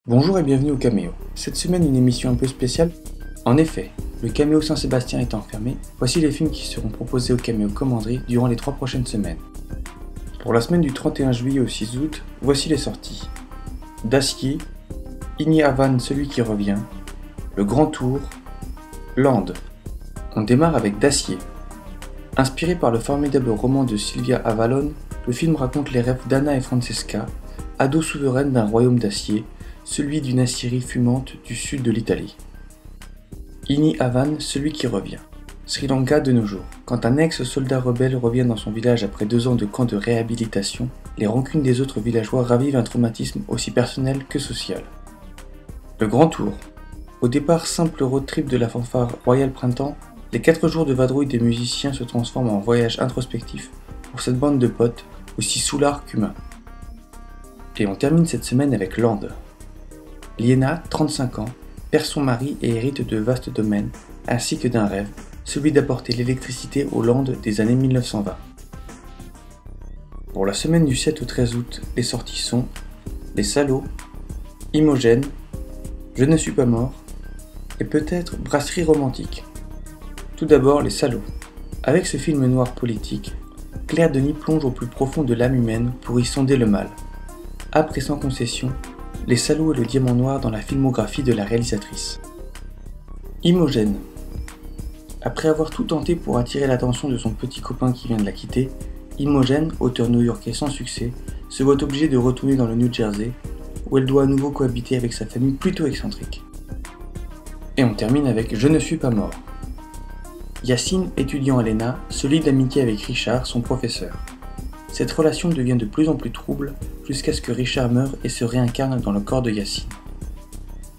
Bonjour et bienvenue au Caméo. Cette semaine, une émission un peu spéciale. En effet, le Caméo Saint-Sébastien étant fermé, voici les films qui seront proposés au Caméo Commanderie durant les 3 prochaines semaines. Pour la semaine du 31 juillet au 6 août, voici les sorties. Dacier, Igny Havan, celui qui revient, Le Grand Tour, Land. On démarre avec Dacier. Inspiré par le formidable roman de Sylvia Avalon, le film raconte les rêves d'Anna et Francesca, ados souveraines d'un royaume d'acier, celui d'une Assyrie fumante du sud de l'Italie. Igny Havan, celui qui revient. Sri Lanka de nos jours. Quand un ex-soldat rebelle revient dans son village après 2 ans de camp de réhabilitation, les rancunes des autres villageois ravivent un traumatisme aussi personnel que social. Le Grand Tour. Au départ simple road trip de la fanfare Royal Printemps, les 4 jours de vadrouille des musiciens se transforment en voyage introspectif pour cette bande de potes aussi soulards qu'humains. Et on termine cette semaine avec Land. Liena, 35 ans, perd son mari et hérite de vastes domaines, ainsi que d'un rêve, celui d'apporter l'électricité aux Landes des années 1920. Pour la semaine du 7 au 13 août, les sorties sont Les Salauds, Imogène, Je ne suis pas mort, et peut-être Brasserie romantique. Tout d'abord, Les Salauds. Avec ce film noir politique, Claire Denis plonge au plus profond de l'âme humaine pour y sonder le mal. Âpre et sans concession, Les Salauds est le diamant noir dans la filmographie de la réalisatrice. Imogène. Après avoir tout tenté pour attirer l'attention de son petit copain qui vient de la quitter, Imogène, auteur new-yorkais sans succès, se voit obligée de retourner dans le New Jersey, où elle doit à nouveau cohabiter avec sa famille plutôt excentrique. Et on termine avec Je ne suis pas mort. Yacine, étudiant à l'ENA, se lie d'amitié avec Richard, son professeur. Cette relation devient de plus en plus trouble jusqu'à ce que Richard meure et se réincarne dans le corps de Yacine.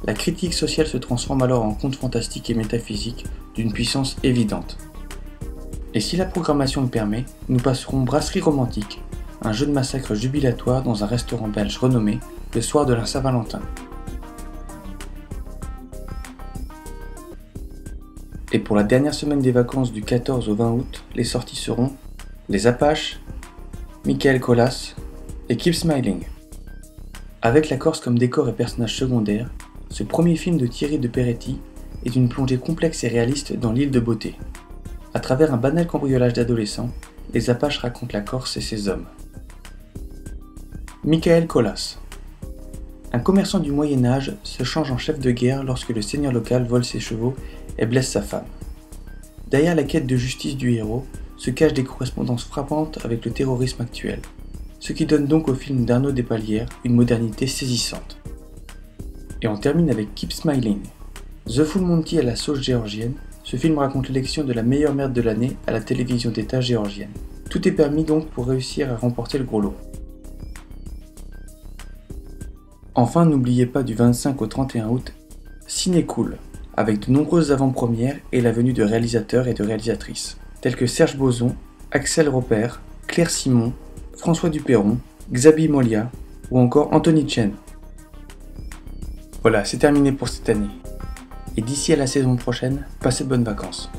La critique sociale se transforme alors en conte fantastique et métaphysique d'une puissance évidente. Et si la programmation le permet, nous passerons Brasserie romantique, un jeu de massacre jubilatoire dans un restaurant belge renommé le soir de la Saint-Valentin. Et pour la dernière semaine des vacances du 14 au 20 août, les sorties seront Les Apaches, Michael Colas et Keep Smiling. Avec la Corse comme décor et personnage secondaire, ce premier film de Thierry de Peretti est une plongée complexe et réaliste dans l'île de beauté. À travers un banal cambriolage d'adolescents, les Apaches racontent la Corse et ses hommes. Michael Colas. Un commerçant du Moyen-Âge se change en chef de guerre lorsque le seigneur local vole ses chevaux et blesse sa femme. Derrière la quête de justice du héros se cachent des correspondances frappantes avec le terrorisme actuel, ce qui donne donc au film d'Arnaud Despalières une modernité saisissante. Et on termine avec Keep Smiling. The Full Monty à la sauce géorgienne, ce film raconte l'élection de la meilleure merde de l'année à la télévision d'État géorgienne. Tout est permis donc pour réussir à remporter le gros lot. Enfin, n'oubliez pas du 25 au 31 août, Ciné Cool, avec de nombreuses avant-premières et la venue de réalisateurs et de réalisatrices, tels que Serge Boson, Axel Ropert, Claire Simon, François Duperron, Xabi Molia ou encore Anthony Chen. Voilà, c'est terminé pour cette année. Et d'ici à la saison prochaine, passez de bonnes vacances.